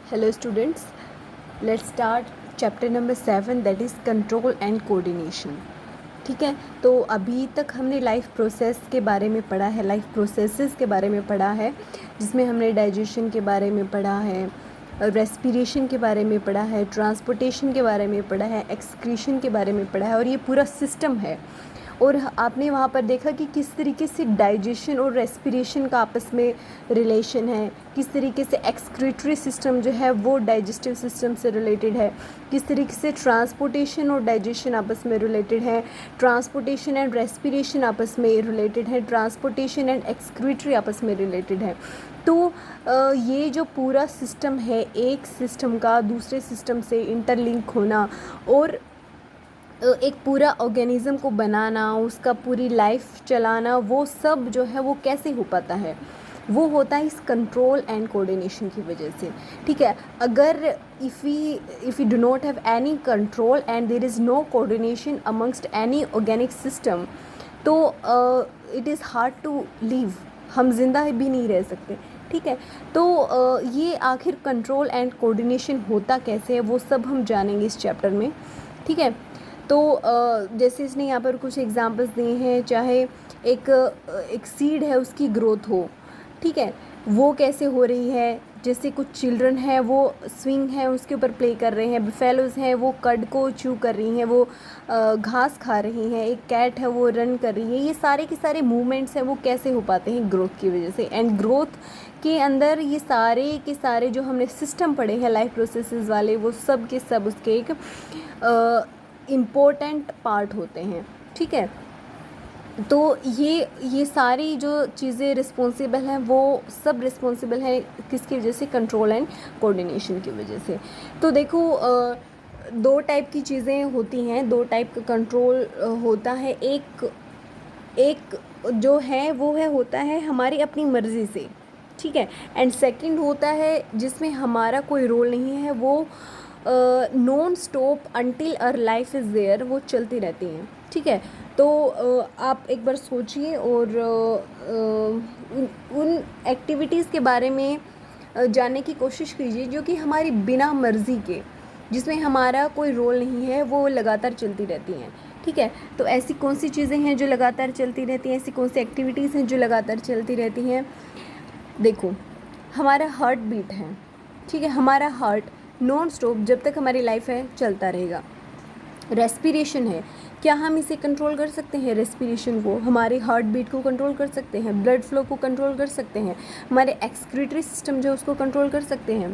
Hello students, let's start chapter number 7 that is control and coordination. ठीक है, तो अभी तक हमने लाइफ प्रोसेस के बारे में पढ़ा है, लाइफ प्रोसेसेस के बारे में पढ़ा है, जिसमें हमने डाइजेशन के बारे में पढ़ा है, रेस्पिरेशन के बारे में पढ़ा है, ट्रांसपोर्टेशन के बारे में पढ़ा है, एक्सक्रीशन के बारे में पढ़ा है और ये पूरा सिस्टम है। और आपने वहाँ पर देखा कि किस तरीके से डाइजेशन और रेस्पिरेशन का आपस में रिलेशन है, किस तरीके से एक्सक्रीटरी सिस्टम जो है वो डाइजेस्टिव सिस्टम से रिलेटेड है, किस तरीके से ट्रांसपोर्टेशन और डाइजेशन आपस में रिलेटेड है, ट्रांसपोर्टेशन एंड रेस्पिरेशन आपस में रिलेटेड है, ट्रांसपोर्टेशन एंड एक्सक्रीटरी आपस में रिलेटेड है। तो ये जो पूरा सिस्टम है, एक सिस्टम का दूसरे सिस्टम से इंटरलिंक होना और एक पूरा ऑर्गेनिज़म को बनाना, उसका पूरी लाइफ चलाना, वो सब जो है वो कैसे हो पाता है, वो होता है इस कंट्रोल एंड कोऑर्डिनेशन की वजह से। ठीक है, अगर if we do not have any control and there is no coordination amongst any organic system, तो it is hard to live, हम जिंदा भी नहीं रह सकते। ठीक है, तो ये आखिर कंट्रोल एंड कोऑर्डिनेशन होता कैसे है वो सब हम जानेंगे इस चैप्टर में। ठीक है, तो जैसे इसने यहाँ पर कुछ एग्जांपल्स दिए हैं, चाहे एक सीड है उसकी ग्रोथ हो, ठीक है, वो कैसे हो रही है। जैसे कुछ चिल्ड्रन है वो स्विंग है उसके ऊपर प्ले कर रहे हैं, बिफेलोज हैं वो कड को च्यू कर रही हैं, वो घास खा रही हैं, एक कैट है वो रन कर रही है। ये सारे के सारे मूवमेंट्स हैं वो कैसे हो पाते हैं, ग्रोथ की वजह से। एंड ग्रोथ के अंदर ये सारे के सारे जो हमने सिस्टम पढ़े हैं लाइफ प्रोसेसेस वाले, वो सब के सब उसके एक इम्पोर्टेंट पार्ट होते हैं। ठीक है, तो ये सारी जो चीज़ें रिस्पॉन्सिबल हैं वो सब रिस्पॉन्सिबल हैं किसकी वजह से, कंट्रोल एंड कोऑर्डिनेशन की वजह से। तो देखो दो टाइप की चीज़ें होती हैं, दो टाइप का कंट्रोल होता है। एक जो है वो होता है हमारी अपनी मर्ज़ी से, ठीक है, एंड सेकंड होता है जिसमें हमारा कोई रोल नहीं है, वो non stop until our life is there, वो चलती रहती हैं। ठीक है, तो आप एक बार सोचिए और उन एक्टिविटीज़ के बारे में जानने की कोशिश कीजिए जो कि हमारी बिना मर्ज़ी के, जिसमें हमारा कोई रोल नहीं है, वो लगातार चलती रहती हैं। ठीक है, तो ऐसी कौन सी चीज़ें हैं जो लगातार चलती रहती हैं, ऐसी कौन सी एक्टिविटीज़ हैं जो लगातार चलती रहती हैं। देखो, हमारा हार्ट बीट है, ठीक है, हमारा हार्ट नॉन स्टॉप जब तक हमारी लाइफ है चलता रहेगा। रेस्पिरेशन है, क्या हम इसे कंट्रोल कर सकते हैं, रेस्पिरेशन को, हमारे हार्ट बीट को कंट्रोल कर सकते हैं, ब्लड फ्लो को कंट्रोल कर सकते हैं, हमारे एक्सक्रीटरी सिस्टम जो है उसको कंट्रोल कर सकते हैं,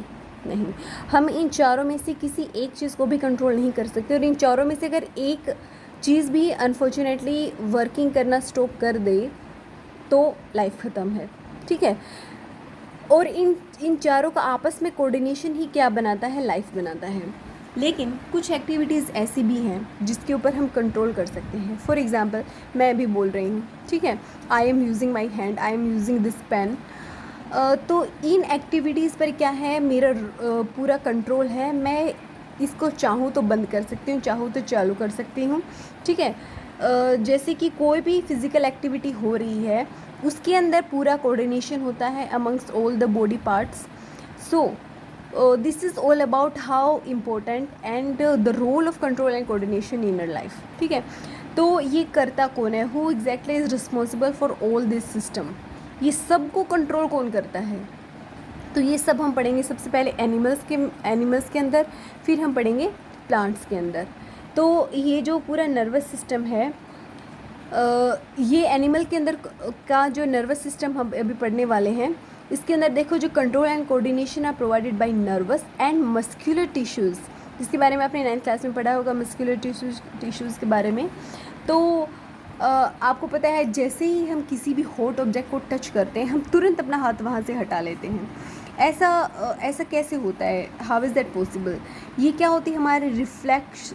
नहीं। हम इन चारों में से किसी एक चीज़ को भी कंट्रोल नहीं कर सकते, और इन चारों में से अगर एक चीज़ भी अनफॉर्चुनेटली वर्किंग करना स्टॉप कर दे तो लाइफ ख़त्म है। ठीक है, और इन चारों का आपस में कोऑर्डिनेशन ही क्या बनाता है, लाइफ बनाता है। लेकिन कुछ एक्टिविटीज़ ऐसी भी हैं जिसके ऊपर हम कंट्रोल कर सकते हैं। फॉर एग्ज़ाम्पल, मैं अभी बोल रही हूँ, ठीक है, I am using my hand, I am using this pen, तो इन एक्टिविटीज़ पर क्या है, मेरा पूरा कंट्रोल है। मैं इसको चाहूँ तो बंद कर सकती हूँ, चाहूँ तो चालू कर सकती हूँ। ठीक है, जैसे कि कोई भी फिज़िकल एक्टिविटी हो रही है उसके अंदर पूरा कोऑर्डिनेशन होता है amongst all the body parts. So this is all about how important and the role of control and coordination in your life. ठीक है, तो ये करता कौन है, who exactly is responsible for all this system, ये सब को कंट्रोल कौन करता है। तो ये सब हम पढ़ेंगे सबसे पहले एनिमल्स के अंदर, फिर हम पढ़ेंगे प्लांट्स के अंदर। तो ये जो पूरा नर्वस सिस्टम है, ये एनिमल के अंदर का जो नर्वस सिस्टम हम अभी पढ़ने वाले हैं, इसके अंदर देखो जो control and coordination are provided by nervous and muscular tissues, जिसके बारे में आपने 9th क्लास में पढ़ा होगा, मस्कुलर टिश्यूज़ के बारे में। तो आपको पता है जैसे ही हम किसी भी हॉट ऑब्जेक्ट को टच करते हैं हम तुरंत अपना हाथ वहाँ से हटा लेते हैं। ऐसा कैसे होता है, हाउ इज़ दैट पॉसिबल। ये क्या होती है, हमारे रिफ्लेक्स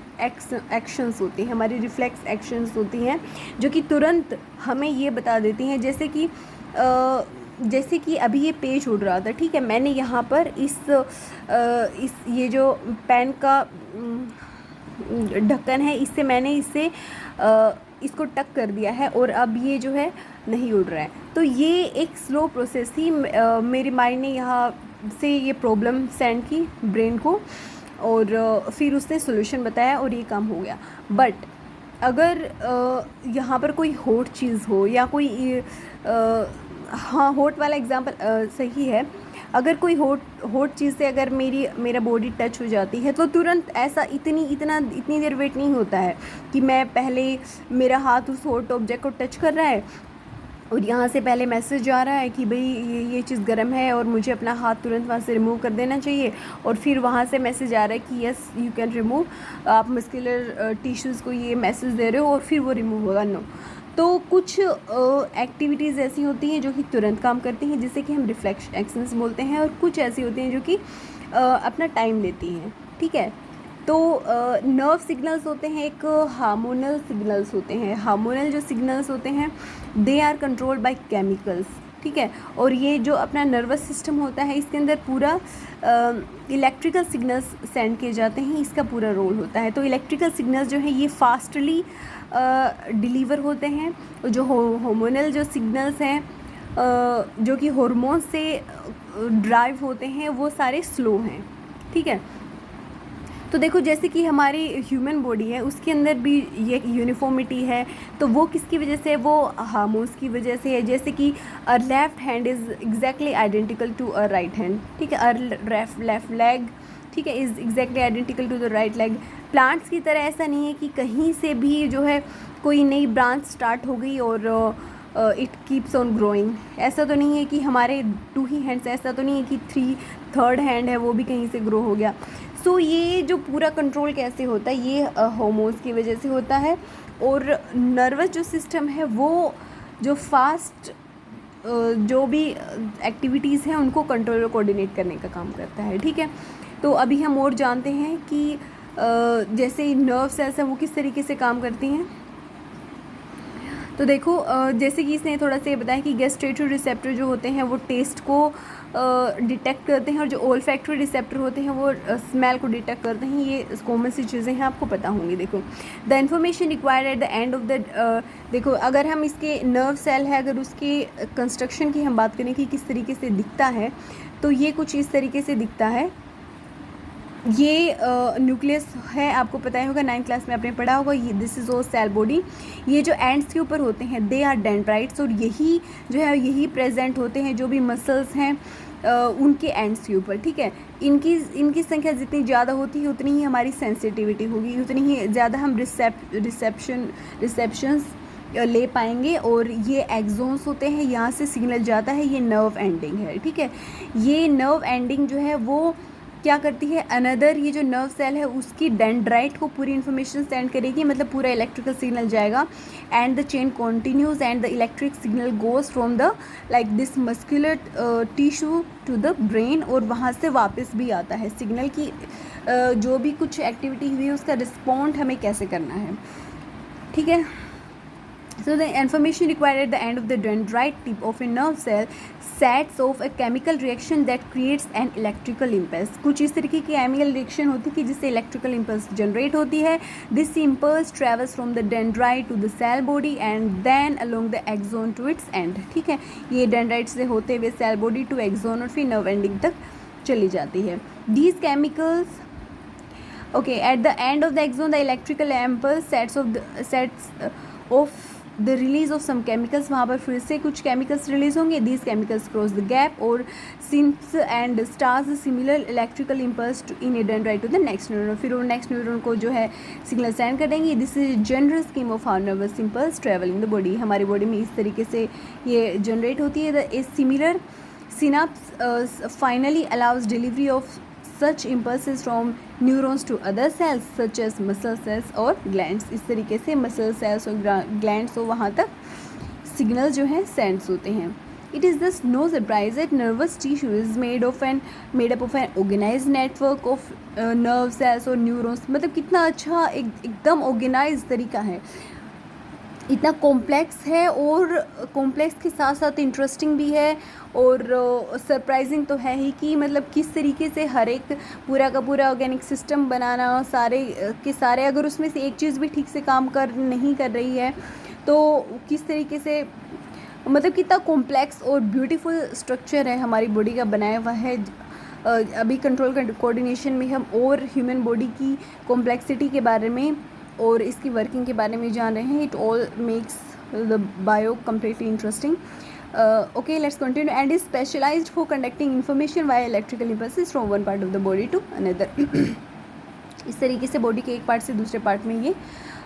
एक्शंस होती हैं, हमारी रिफ्लेक्स एक्शंस होती हैं जो कि तुरंत हमें ये बता देती हैं। जैसे कि अभी ये पेज उड़ रहा था, ठीक है, मैंने यहाँ पर इस ये जो पेन का ढक्कन है इससे मैंने इसको टक कर दिया है और अब ये जो है नहीं उड़ रहा है। तो ये एक स्लो प्रोसेस थी, मेरे माइंड ने यहाँ से ये प्रॉब्लम सेंड की ब्रेन को, और फिर उसने सोल्यूशन बताया और ये काम हो गया। बट अगर यहाँ पर कोई हॉट चीज़ हो या कोई हाँ, हॉट वाला एग्जांपल सही है। अगर कोई हॉट चीज़ से अगर मेरा बॉडी टच हो जाती है तो तुरंत ऐसा इतनी देर वेट नहीं होता है कि मैं पहले मेरा हाथ उस हॉट ऑब्जेक्ट को टच कर रहा है और यहाँ से पहले मैसेज आ रहा है कि भाई ये चीज़ गर्म है और मुझे अपना हाथ तुरंत वहाँ से रिमूव कर देना चाहिए, और फिर वहाँ से मैसेज आ रहा है कि यस यू कैन रिमूव, आप मस्कुलर टिश्यूज़ को ये मैसेज दे रहे हो और फिर वो रिमूव होगा। नो, तो कुछ एक्टिविटीज़ ऐसी होती हैं जो कि तुरंत काम करती हैं जिसे कि हम रिफ्लेक्स एक्शंस बोलते हैं, और कुछ ऐसी होती हैं जो कि अपना टाइम लेती हैं। ठीक है, तो नर्व सिग्नल्स होते हैं, एक हार्मोनल सिग्नल्स होते हैं। हार्मोनल जो सिग्नल्स होते हैं they are controlled by chemicals. ठीक है, और ये जो अपना नर्वस सिस्टम होता है इसके अंदर पूरा इलेक्ट्रिकल सिग्नल्स सेंड किए जाते हैं, इसका पूरा रोल होता है। तो इलेक्ट्रिकल सिग्नल्स जो हैं ये फास्टली डिलीवर होते हैं, और जो हार्मोनल जो सिग्नल्स हैं जो कि हार्मोन से ड्राइव होते हैं वो सारे स्लो हैं। ठीक है, तो देखो जैसे कि हमारी ह्यूमन बॉडी है उसके अंदर भी ये यूनिफॉर्मिटी है, तो वो किसकी वजह से, वो हार्मोन्स की वजह से है। जैसे कि a left hand is exactly identical to a right hand. ठीक है, लेफ़्ट लेग, ठीक है, is exactly identical to the right leg. Plants की तरह ऐसा नहीं है कि कहीं से भी जो है कोई नई ब्रांच स्टार्ट हो गई और इट कीप्स ऑन ग्रोइंग। ऐसा तो नहीं है कि हमारे 2 ही हैंड्स, ऐसा तो नहीं है कि थर्ड हैंड है वो भी कहीं से ग्रो हो गया। सो ये जो पूरा कंट्रोल कैसे होता है, ये हार्मोन्स की वजह से होता है। और नर्वस जो सिस्टम है वो जो फास्ट जो भी एक्टिविटीज़ हैं उनको कंट्रोल और कोऑर्डिनेट करने का काम करता है। ठीक है, तो अभी हम और जानते हैं कि जैसे नर्व सेल्स हैं वो किस तरीके से काम करती हैं। तो देखो जैसे कि इसने थोड़ा सा ये बताया कि गैस्ट्रेटरी रिसेप्टर जो होते हैं वो टेस्ट को डिटेक्ट करते हैं, और जो ओल्फैक्टरी रिसेप्टर होते हैं वो स्मेल को डिटेक्ट करते हैं। ये कॉमन सी चीज़ें हैं, आपको पता होंगी। देखो the information required at the end of the देखो अगर हम इसके नर्व सेल है, अगर उसके कंस्ट्रक्शन की हम बात करें कि किस तरीके से दिखता है, तो ये कुछ इस तरीके से दिखता है। ये न्यूक्लियस है, आपको पता ही होगा, 9th क्लास में आपने पढ़ा होगा। ये this is all cell body. ये जो एंड्स के ऊपर होते हैं दे आर डेंड्राइट्स, और यही जो है यही प्रेजेंट होते हैं जो भी मसल्स हैं उनके एंड्स के ऊपर। ठीक है, इनकी संख्या जितनी ज़्यादा होती है उतनी ही हमारी सेंसिटिविटी होगी, उतनी ही ज़्यादा हम रिसेप्शंस ले पाएंगे। और ये एक्सोन्स होते हैं, यहाँ से सिग्नल जाता है, ये नर्व एंडिंग है। ठीक है, ये नर्व एंडिंग जो है वो क्या करती है, अनदर ये जो नर्व सेल है उसकी डेंड्राइट को पूरी इन्फॉर्मेशन सेंड करेगी, मतलब पूरा इलेक्ट्रिकल सिग्नल जाएगा, and the chain continues and the electric signal goes from the like this muscular tissue to the brain, और वहाँ से वापस भी आता है सिग्नल की जो भी कुछ एक्टिविटी हुई है उसका रिस्पॉन्ड हमें कैसे करना है। ठीक है, so the information required at the end of the dendrite tip of a nerve cell sets off a chemical reaction that creates an electrical impulse। कुछ इस तरीके की केमिकल रिएक्शन होती है कि जिससे इलेक्ट्रिकल इम्पल्स जनरेट होती है। This impulse travels from the dendrite to the cell body and then along the axon to its end. ठीक है, ये डेंड्राइट से होते हुए सेल बॉडी टू एक्सोन और फिर नर्व एंडिंग तक चली जाती है। These chemicals okay at the end of the axon the electrical impulse sets off the release of some chemicals, वहाँ पर फिर से कुछ केमिकल्स रिलीज होंगे। These chemicals cross the gap और since and starts similar electrical impulse in a dendrite to the next neuron, फिर वो next neuron को जो है सिग्नल सेंड कर देंगे। This is general scheme of how nervous impulse travel in the body. हमारी body में इस तरीके से ये जनरेट होती है। The a similar synapse finally allows delivery of such impulses from neurons to other cells such as muscle cells और glands। इस तरीके से muscle cells और glands और वहाँ तक signals जो हैं sends होते हैं। It is thus no surprise that nervous tissue is made up of an organized network of nerve cells और neurons। मतलब कितना अच्छा एकदम organized तरीका है, इतना कॉम्प्लेक्स है, और कॉम्प्लेक्स के साथ साथ इंटरेस्टिंग भी है, और सरप्राइजिंग तो है ही कि मतलब किस तरीके से हर एक पूरा का पूरा ऑर्गेनिक सिस्टम बनाना, सारे के सारे अगर उसमें से एक चीज़ भी ठीक से काम नहीं कर रही है तो किस तरीके से, मतलब कितना कॉम्प्लेक्स और ब्यूटीफुल स्ट्रक्चर है हमारी बॉडी का बनाया हुआ है। अभी कंट्रोल कोऑर्डिनेशन में हम और ह्यूमन बॉडी की कॉम्प्लेक्सिटी के बारे में और इसकी वर्किंग के बारे में जान रहे हैं. It all makes the bio completely interesting. Okay, let's continue. And is specialized for conducting information via electrical impulses from one part of the body to another. इस तरीके से बॉडी के एक पार्ट से दूसरे पार्ट में ये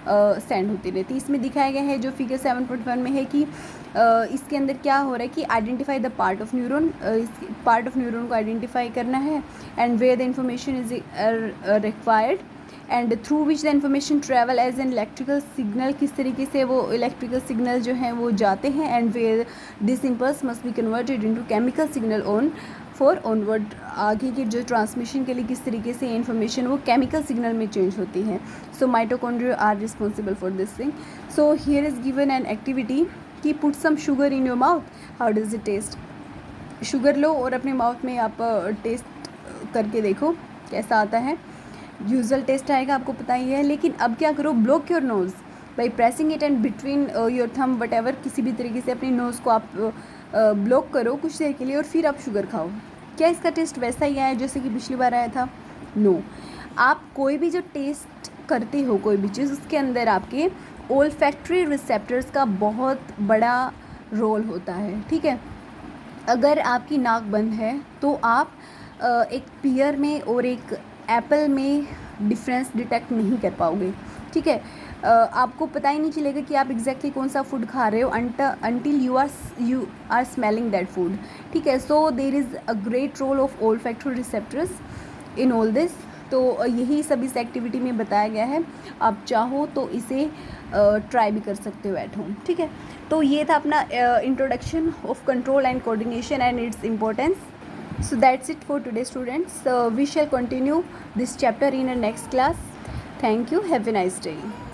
सेंड होती रहती है. इसमें दिखाया गया है जो फिगर 7.1 में है कि इसके अंदर क्या हो रहा है कि identify the part of neuron. Part of neuron को आइडेंटिफाई करना है and where the information is required and through which the information travel as an electrical signal. किस तरीके से वो इलेक्ट्रिकल सिग्नल जो हैं वो जाते हैं and where this impulse must be converted into chemical signal on for onward. आगे की जो ट्रांसमिशन के लिए किस तरीके से इन्फॉर्मेशन वो केमिकल सिग्नल में चेंज होती है. So mitochondria are responsible for this thing. So here is given an activity कि put some sugar in your mouth, how does it taste. Sugar लो और अपने माउथ में आप टेस्ट करके देखो कैसा आता है. यूजुअल टेस्ट आएगा, आपको पता ही है. लेकिन अब क्या करो, block your nose by pressing it and between your thumb whatever. किसी भी तरीके से अपनी नोज़ को आप ब्लॉक करो कुछ देर के लिए और फिर आप शुगर खाओ. क्या इसका टेस्ट वैसा ही आया जैसे कि पिछली बार आया था? नो. आप कोई भी जो टेस्ट करते हो कोई भी चीज़, उसके अंदर आपके ओल्फैक्टरी रिसेप्टर्स का बहुत बड़ा रोल होता है. ठीक है, अगर आपकी नाक बंद है तो आप एक पियर में और एक एप्पल में डिफरेंस डिटेक्ट नहीं कर पाओगे. ठीक है, आपको पता ही नहीं चलेगा कि आप एग्जैक्टली कौन सा फूड खा रहे हो until you are smelling that food. ठीक है, so there is a great role of olfactory receptors in all this. तो यही सब इस एक्टिविटी में बताया गया है. आप चाहो तो इसे ट्राई भी कर सकते हो एट होम. ठीक है, तो ये था अपना introduction of control and coordination and its importance. So that's it for today, students. So we shall continue this chapter in a next class. Thank you. Have a nice day.